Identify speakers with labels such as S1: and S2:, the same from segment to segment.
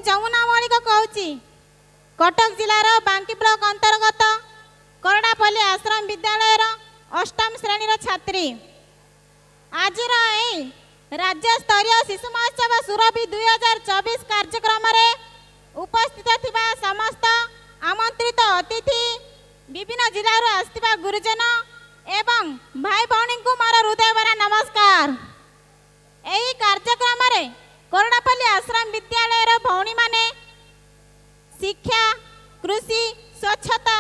S1: ଯମୁନା ମଳିକ କହୁଛି କଟକ ଜିଲ୍ଲାର ବାଙ୍କି ବ୍ଲକ ଅନ୍ତର୍ଗତ କରଡ଼ାପଲ୍ଲୀ ଆଶ୍ରମ ବିଦ୍ୟାଳୟର ଅଷ୍ଟମ ଶ୍ରେଣୀର ଛାତ୍ରୀ। ଆଜିର ଏହି ରାଜ୍ୟସ୍ତରୀୟ ଶିଶୁ ମହୋତ୍ସବ ସୁରଭି 2024 କାର୍ଯ୍ୟକ୍ରମରେ ଉପସ୍ଥିତ ଥିବା ସମସ୍ତ ଆମନ୍ତ୍ରିତ ଅତିଥି, ବିଭିନ୍ନ ଜିଲ୍ଲାରୁ ଆସିଥିବା ଗୁରୁଜନ ଏବଂ ଭାଇ ଭଉଣୀଙ୍କୁ ମୋର ହୃଦୟଭରା ନମସ୍କାର। ଏହି କାର୍ଯ୍ୟକ୍ରମରେ କରଡ଼ାପଲ୍ଲୀ ଆଶ୍ରମ ବିଦ୍ୟାଳୟର ଭଉଣୀମାନେ ଶିକ୍ଷା, କୃଷି, ସ୍ୱଚ୍ଛତା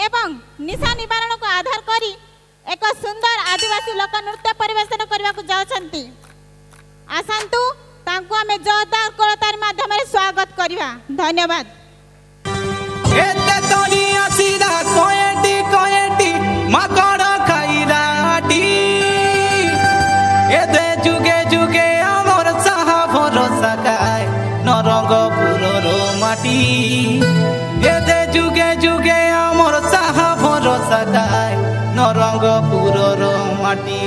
S1: ଏବଂ ନିଶା ନିବାରଣକୁ ଆଧାର କରି ଏକ ସୁନ୍ଦର ଆଦିବାସୀ ଲୋକ ନୃତ୍ୟ ପରିବେଷଣ କରିବାକୁ ଯାଉଛନ୍ତି। ଆସନ୍ତୁ ତାଙ୍କୁ ଆମେ ଜୋରଦାର କରତାଳି ମାଧ୍ୟମରେ ସ୍ୱାଗତ କରିବା। ଧନ୍ୟବାଦ।
S2: ଏତେ ତଳିଆ ସିଧା କଏଟି କଏଟି ମାକଡ଼ ଖାଇଲାଟି ଏତେ ଯୁଗେ ଯୁଗେ ଆମର ସାହା ଭରସା ଗାଏ ନରଙ୍ଗପୁରର ମାଟି ଏତେ ଯୁଗେ ଯୁଗେ ଆମର ସାହା ଭରସା ଗାଏ ନରଙ୍ଗପୁରର ମାଟି।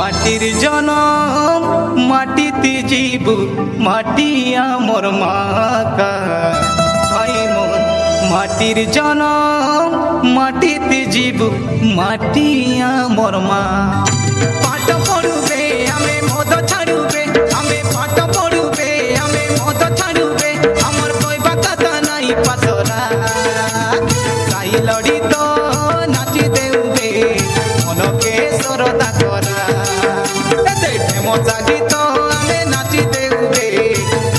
S2: মাটির জনম মাটিতে জীব মাটি আমার মাকা ভাই মন মাটির জনম মাটিতে জীব মাটি আমার মা। পাঠ পড়ুবে আমি মদ ছাড়ুবে আমি পাঠ পড়ুবে আমি মদ ছাড়ুবে আমার কইবা কথা নাই পাছরা সাই লড়ি তো নাচি দেউবে মনকে সরদা করা মজা গীত আমি নাচি দেউবে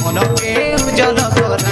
S2: মনকে উজ্জ্বল করা।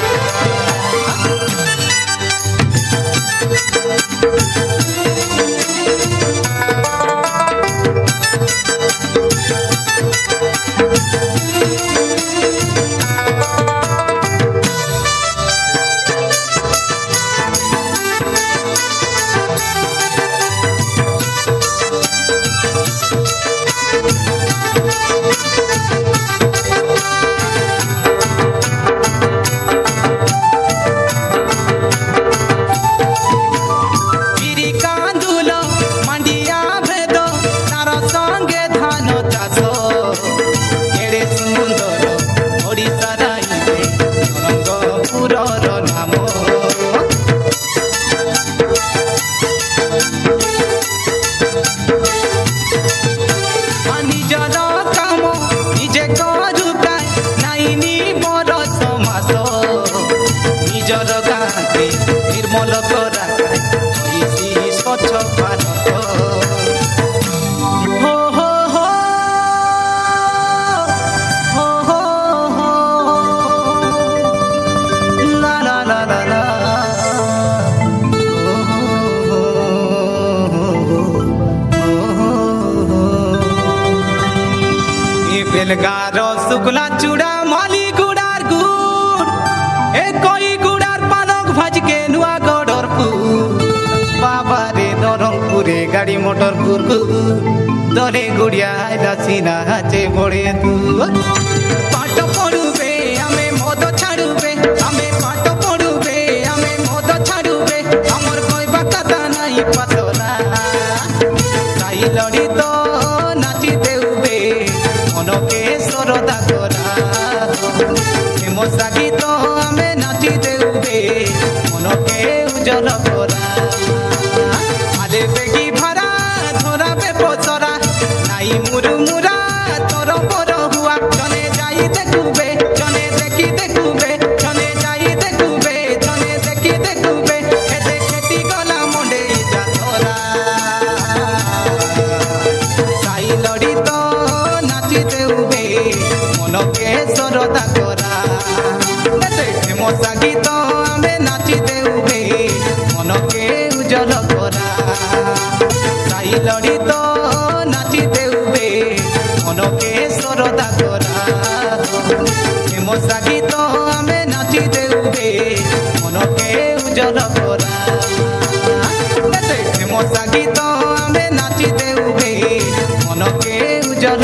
S2: বেলগার শুকলা চূড়া মালি গুড়ার গুড় এ কই গুড়ার পানক ভাজকে নুয়া গড়র পুর বাবারে নরমপুরে গাড়ি মোটর ঘুরঘু দলে গুড়িয়া দাসিনা হাতে পড়ে তু পাঠ পড়ুবে আমি মদ ছাড়ুবে আমি পাঠ পড়ুবে আমি মদ ছাড়ুবে আমার কইবা কথা নাই পাতলা তাই লড়ি তো নাচি দেউবে মনকে সরদা করা হেমসা গীত আমি নাচি দেউবে মনকে উজ্জ্বল করা আলে বেগি ভরা ধরাবে পচরা নাই মুরুমুরা তোর বড় হুয়া জনে যাই দেখুবে জনে দেখি দেখুবে জনে যাই দেখুবে জনে দেখি দেখুবে এতে খেটি গলা মন্ডে যা ধরা সাই লড়ি তো নাচি দেউবে মনকে সরদা করা এতে হেমসা গীত আমি নাচি দেউবে মনকে উজ্জ্বল করা সাই লড়ি তো নাচি দেউবে মনকে সরদা করা হেমসা গীত আমি নাচি দেউবে মনকে উজ্জ্বল করা হেমসা গীত আমি নাচি দেউবে মনকে উজ্জ্বল